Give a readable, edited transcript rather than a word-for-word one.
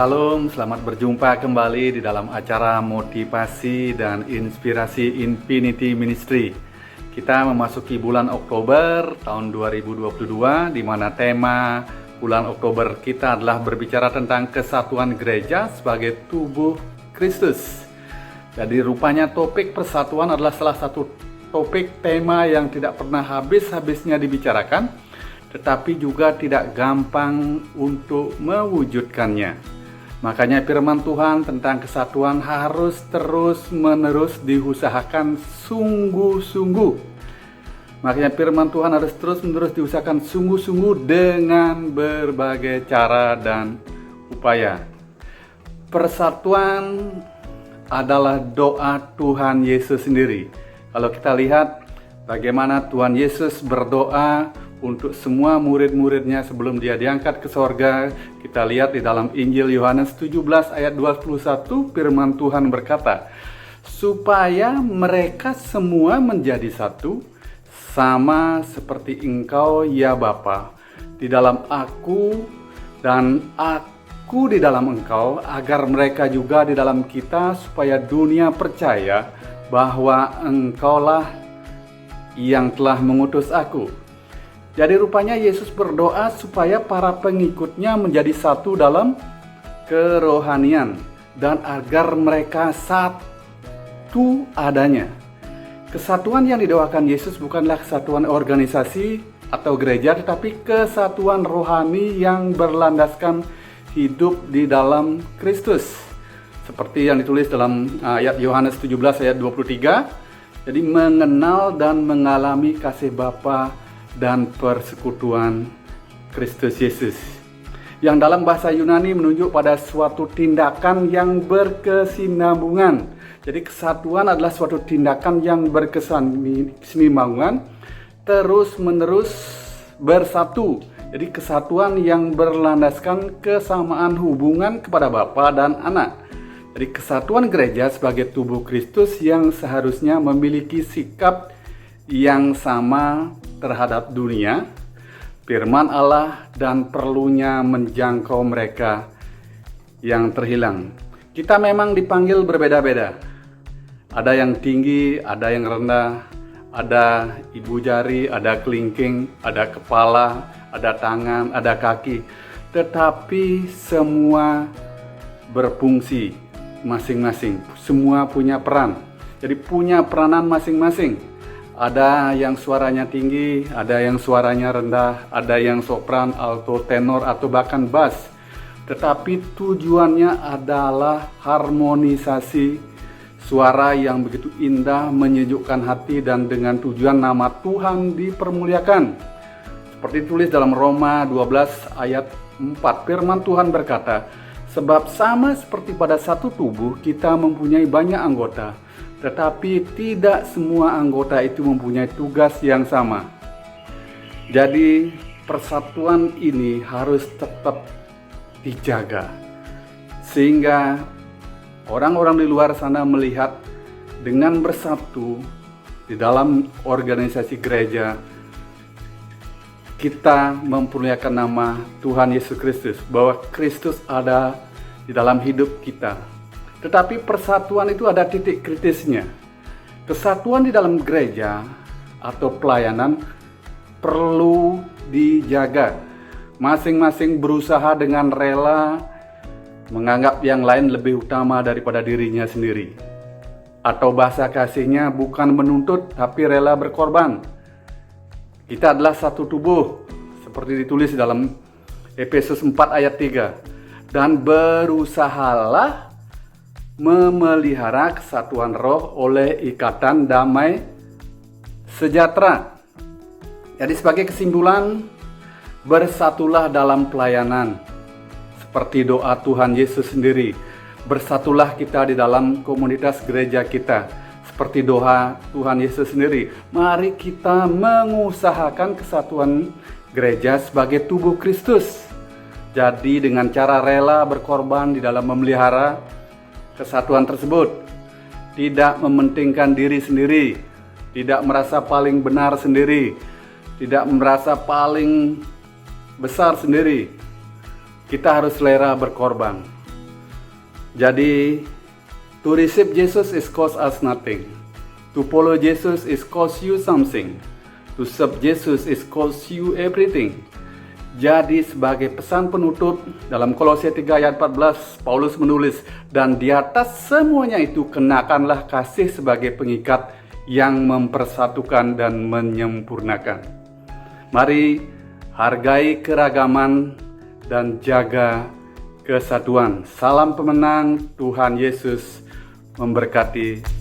Salam, selamat berjumpa kembali di dalam acara motivasi dan inspirasi Infinity Ministry. Kita memasuki bulan Oktober tahun 2022, di mana tema bulan Oktober kita adalah berbicara tentang kesatuan gereja sebagai tubuh Kristus. Jadi rupanya topik persatuan adalah salah satu topik tema yang tidak pernah habis-habisnya dibicarakan, tetapi juga tidak gampang untuk mewujudkannya. Makanya firman Tuhan tentang kesatuan harus terus-menerus diusahakan sungguh-sungguh. Makanya firman Tuhan harus terus-menerus diusahakan sungguh-sungguh dengan berbagai cara dan upaya. Persatuan adalah doa Tuhan Yesus sendiri. Kalau kita lihat bagaimana Tuhan Yesus berdoa untuk semua murid-muridnya sebelum dia diangkat ke sorga, kita lihat di dalam Injil Yohanes 17 ayat 21, firman Tuhan berkata, supaya mereka semua menjadi satu, sama seperti Engkau ya Bapa, di dalam Aku dan Aku di dalam Engkau, agar mereka juga di dalam kita, supaya dunia percaya bahwa Engkaulah yang telah mengutus Aku. Jadi rupanya Yesus berdoa supaya para pengikutnya menjadi satu dalam kerohanian dan agar mereka satu adanya. Kesatuan yang didoakan Yesus bukanlah kesatuan organisasi atau gereja, tetapi kesatuan rohani yang berlandaskan hidup di dalam Kristus. Seperti yang ditulis dalam ayat Yohanes 17 ayat 23. Jadi mengenal dan mengalami kasih Bapa dan persekutuan Kristus Yesus, yang dalam bahasa Yunani menunjuk pada suatu tindakan yang berkesinambungan. Jadi kesatuan adalah suatu tindakan yang berkesinambungan, terus menerus bersatu. Jadi kesatuan yang berlandaskan kesamaan hubungan kepada Bapa dan Anak. Jadi kesatuan gereja sebagai tubuh Kristus yang seharusnya memiliki sikap yang sama terhadap dunia, firman Allah, dan perlunya menjangkau mereka yang terhilang. Kita memang dipanggil berbeda-beda. Ada yang tinggi, ada yang rendah, ada ibu jari, ada kelingking, ada kepala, ada tangan, ada kaki. Tetapi semua berfungsi masing-masing. Semua punya peran. Jadi punya peranan masing-masing. Ada yang suaranya tinggi, ada yang suaranya rendah, ada yang sopran, alto, tenor, atau bahkan bass. Tetapi tujuannya adalah harmonisasi suara yang begitu indah, menyejukkan hati, dan dengan tujuan nama Tuhan dipermuliakan. Seperti ditulis dalam Roma 12 ayat 4, firman Tuhan berkata, sebab sama seperti pada satu tubuh kita mempunyai banyak anggota, tetapi tidak semua anggota itu mempunyai tugas yang sama. Jadi persatuan ini harus tetap dijaga, sehingga orang-orang di luar sana melihat dengan bersatu di dalam organisasi gereja, kita memperlihatkan nama Tuhan Yesus Kristus, bahwa Kristus ada di dalam hidup kita. Tetapi persatuan itu ada titik kritisnya. Kesatuan di dalam gereja atau pelayanan perlu dijaga. Masing-masing berusaha dengan rela menganggap yang lain lebih utama daripada dirinya sendiri. Atau bahasa kasihnya bukan menuntut tapi rela berkorban. Kita adalah satu tubuh, seperti ditulis dalam Efesus 4 ayat 3. Dan berusahalah memelihara kesatuan roh oleh ikatan damai sejahtera. Jadi sebagai kesimpulan, bersatulah dalam pelayanan seperti doa Tuhan Yesus sendiri. Bersatulah kita di dalam komunitas gereja kita seperti doa Tuhan Yesus sendiri. Mari kita mengusahakan kesatuan gereja sebagai tubuh Kristus. Jadi dengan cara rela berkorban di dalam memelihara kesatuan tersebut, tidak mementingkan diri sendiri, tidak merasa paling benar sendiri, tidak merasa paling besar sendiri. Kita harus rela berkorban. Jadi, to receive Jesus is cost us nothing. To follow Jesus is cost you something. To serve Jesus is cost you everything. Jadi sebagai pesan penutup dalam Kolose 3 ayat 14, Paulus menulis, dan di atas semuanya itu kenakanlah kasih sebagai pengikat yang mempersatukan dan menyempurnakan. Mari hargai keragaman dan jaga kesatuan. Salam pemenang, Tuhan Yesus memberkati.